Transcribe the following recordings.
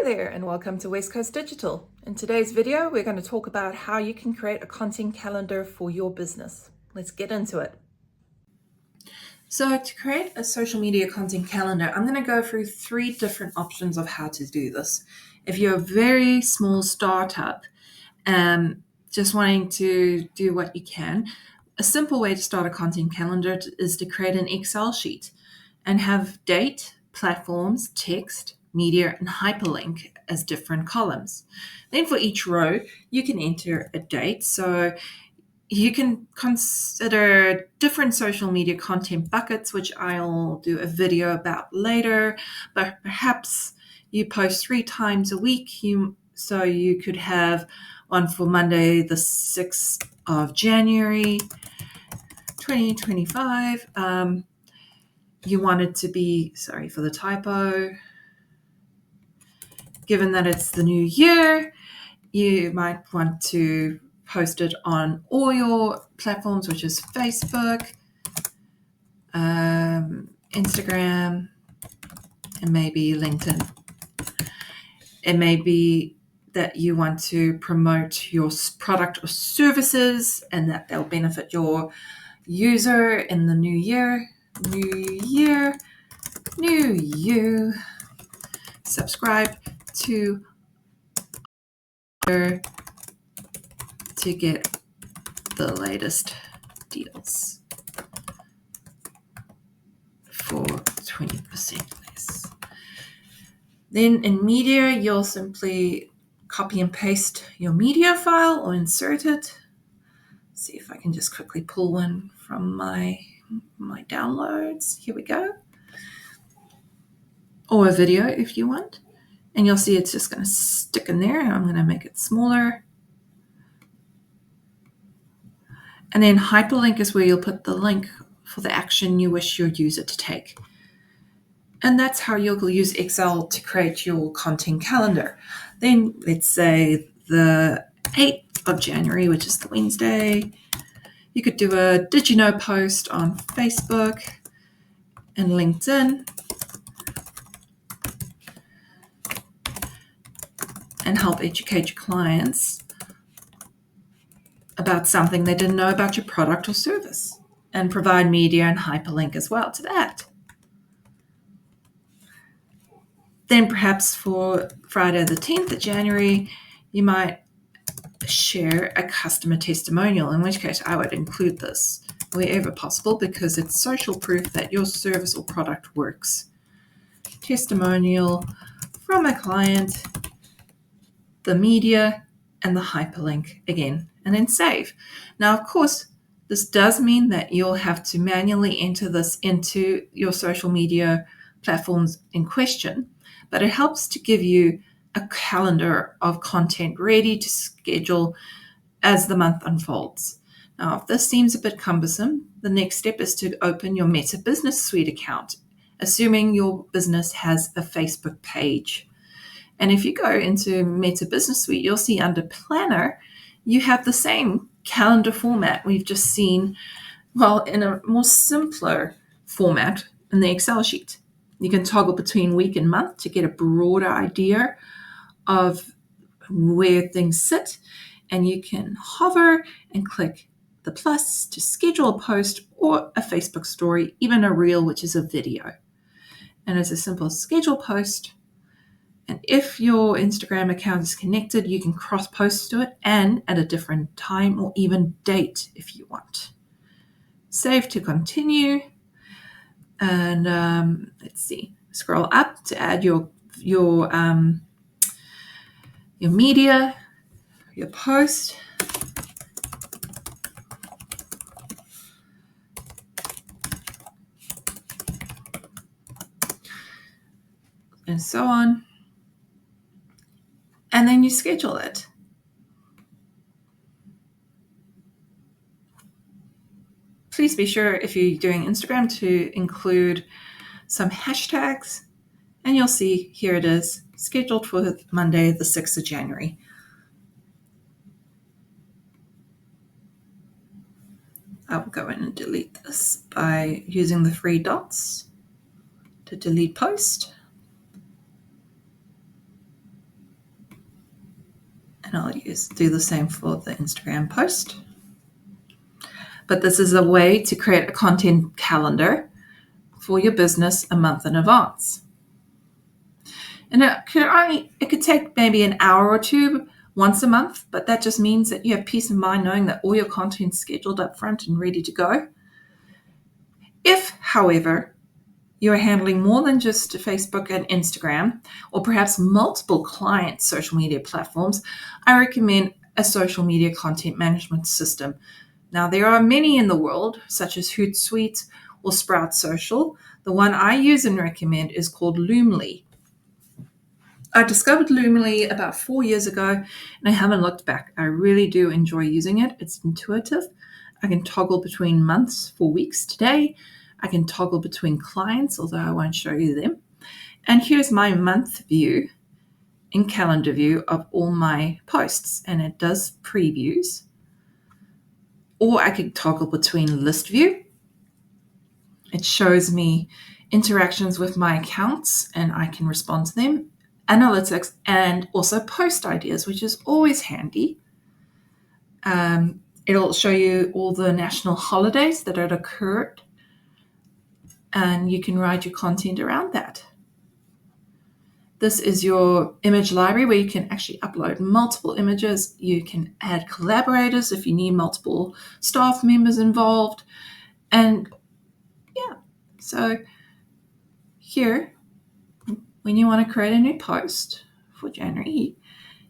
there and welcome to West Coast Digital. In today's video, we're going to talk about how you can create a content calendar for your business. Let's get into it. So to create a social media content calendar, I'm going to go through 3 different options of how to do this. If you're a very small startup, just wanting to do what you can, a simple way to start a content calendar is to create an Excel sheet and have date, platforms, text, media, and hyperlink as different columns. Then for each row, you can enter a date. So you can consider different social media content buckets, which I'll do a video about later, but perhaps you post 3 times a week. So you could have one for Monday, the 6th of January, 2025. You want it to be, sorry for the typo, given that it's the new year, you might want to post it on all your platforms, which is Facebook, Instagram, and maybe LinkedIn. It may be that you want to promote your product or services and that they'll benefit your user in the new year. New year, new you. Subscribe to get the latest deals for 20% less. Then in media, you'll simply copy and paste your media file or insert it. See if I can just quickly pull one from my downloads. Here we go. Or a video if you want. And you'll see it's just going to stick in there, and I'm going to make it smaller. And then hyperlink is where you'll put the link for the action you wish your user to take. And that's how you'll use Excel to create your content calendar. Then let's say the 8th of January, which is the Wednesday, you could do a Did You Know post on Facebook and LinkedIn and help educate your clients about something they didn't know about your product or service, and provide media and hyperlink as well to that. Then perhaps for Friday the 10th of January, you might share a customer testimonial, in which case I would include this wherever possible because it's social proof that your service or product works. Testimonial from a client, the media, and the hyperlink again, and then save. Now, of course, this does mean that you'll have to manually enter this into your social media platforms in question, but it helps to give you a calendar of content ready to schedule as the month unfolds. Now, if this seems a bit cumbersome, the next step is to open your Meta Business Suite account, assuming your business has a Facebook page. And if you go into Meta Business Suite, you'll see under Planner, you have the same calendar format we've just seen, well, in a more simpler format in the Excel sheet. You can toggle between week and month to get a broader idea of where things sit, and you can hover and click the plus to schedule a post or a Facebook story, even a reel, which is a video. And it's a simple schedule post. And if your Instagram account is connected, you can cross-post to it and at a different time or even date if you want. Save to continue. And let's see, scroll up to add your media, your post. And so on. And then you schedule it. Please be sure if you're doing Instagram to include some hashtags, and you'll see here it is, scheduled for Monday, the 6th of January. I'll go in and delete this by using the 3 dots to delete post. And I'll do the same for the Instagram post. But this is a way to create a content calendar for your business a month in advance. And it could take maybe an hour or two once a month, but that just means that you have peace of mind knowing that all your content's scheduled up front and ready to go. If, however, you're handling more than just Facebook and Instagram, or perhaps multiple client social media platforms, I recommend a social media content management system. Now, there are many in the world, such as Hootsuite or Sprout Social. The one I use and recommend is called Loomly. I discovered Loomly about 4 years ago, and I haven't looked back. I really do enjoy using it. It's intuitive. I can toggle between months for weeks today. I can toggle between clients, although I won't show you them. And here's my month view in calendar view of all my posts, and it does previews. Or I could toggle between list view. It shows me interactions with my accounts, and I can respond to them. Analytics, and also post ideas, which is always handy. It'll show you all the national holidays that had occurred, and you can write your content around that. This is your image library where you can actually upload multiple images. You can add collaborators if you need multiple staff members involved. And yeah, so here, when you want to create a new post for January,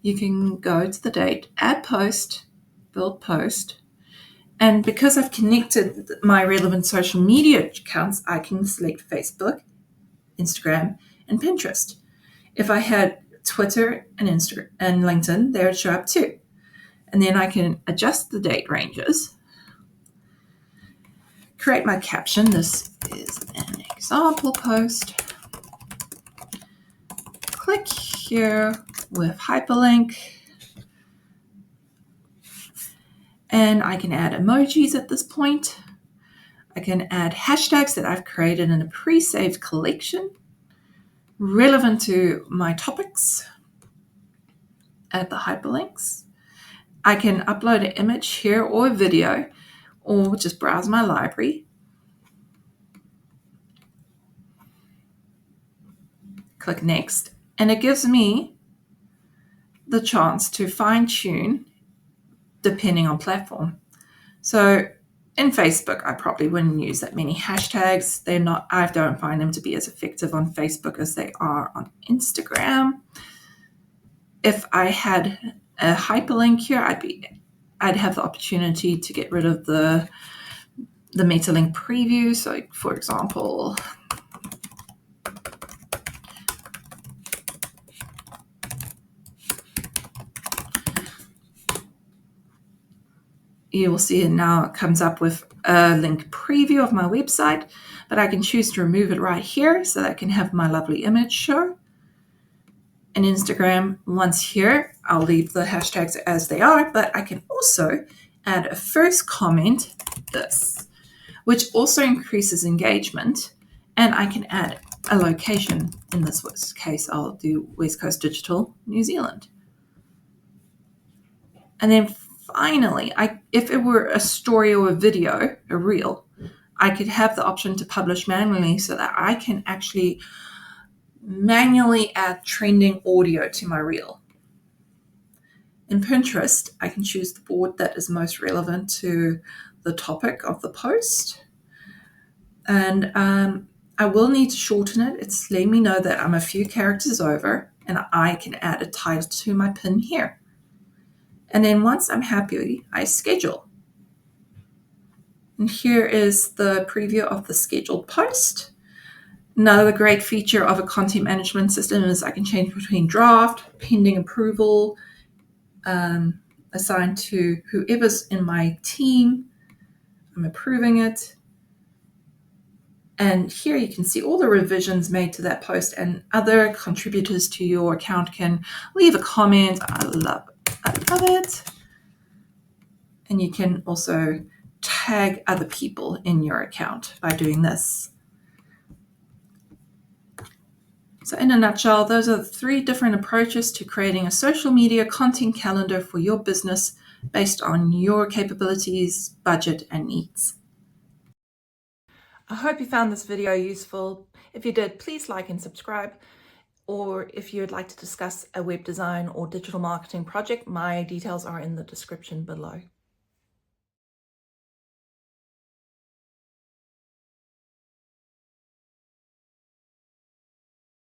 you can go to the date, add post, build post. And because I've connected my relevant social media accounts, I can select Facebook, Instagram, and Pinterest. If I had Twitter and LinkedIn, they would show up too. And then I can adjust the date ranges, create my caption. This is an example post. Click here with hyperlink. And I can add emojis at this point. I can add hashtags that I've created in a pre-saved collection relevant to my topics. Add the hyperlinks. I can upload an image here or a video, or just browse my library. Click next, and it gives me the chance to fine-tune depending on platform. So in Facebook, I probably wouldn't use that many hashtags. I don't find them to be as effective on Facebook as they are on Instagram. If I had a hyperlink here, I'd have the opportunity to get rid of the MetaLink preview. So for example, you will see it now. It comes up with a link preview of my website, but I can choose to remove it right here so that I can have my lovely image show. And Instagram, once here, I'll leave the hashtags as they are, but I can also add a first comment, this, which also increases engagement. And I can add a location. In this case, I'll do West Coast Digital, New Zealand. And then finally, if it were a story or a video, a reel, I could have the option to publish manually so that I can actually manually add trending audio to my reel. In Pinterest, I can choose the board that is most relevant to the topic of the post. And I will need to shorten it. It's letting me know that I'm a few characters over, and I can add a title to my pin here. And then once I'm happy, I schedule. And here is the preview of the scheduled post. Another great feature of a content management system is I can change between draft, pending approval, assigned to whoever's in my team. I'm approving it. And here you can see all the revisions made to that post, and other contributors to your account can leave a comment. I love it. And you can also tag other people in your account by doing this. So in a nutshell, those are 3 different approaches to creating a social media content calendar for your business based on your capabilities, budget, and needs. I hope you found this video useful. If you did, please like and subscribe. Or if you'd like to discuss a web design or digital marketing project, my details are in the description below.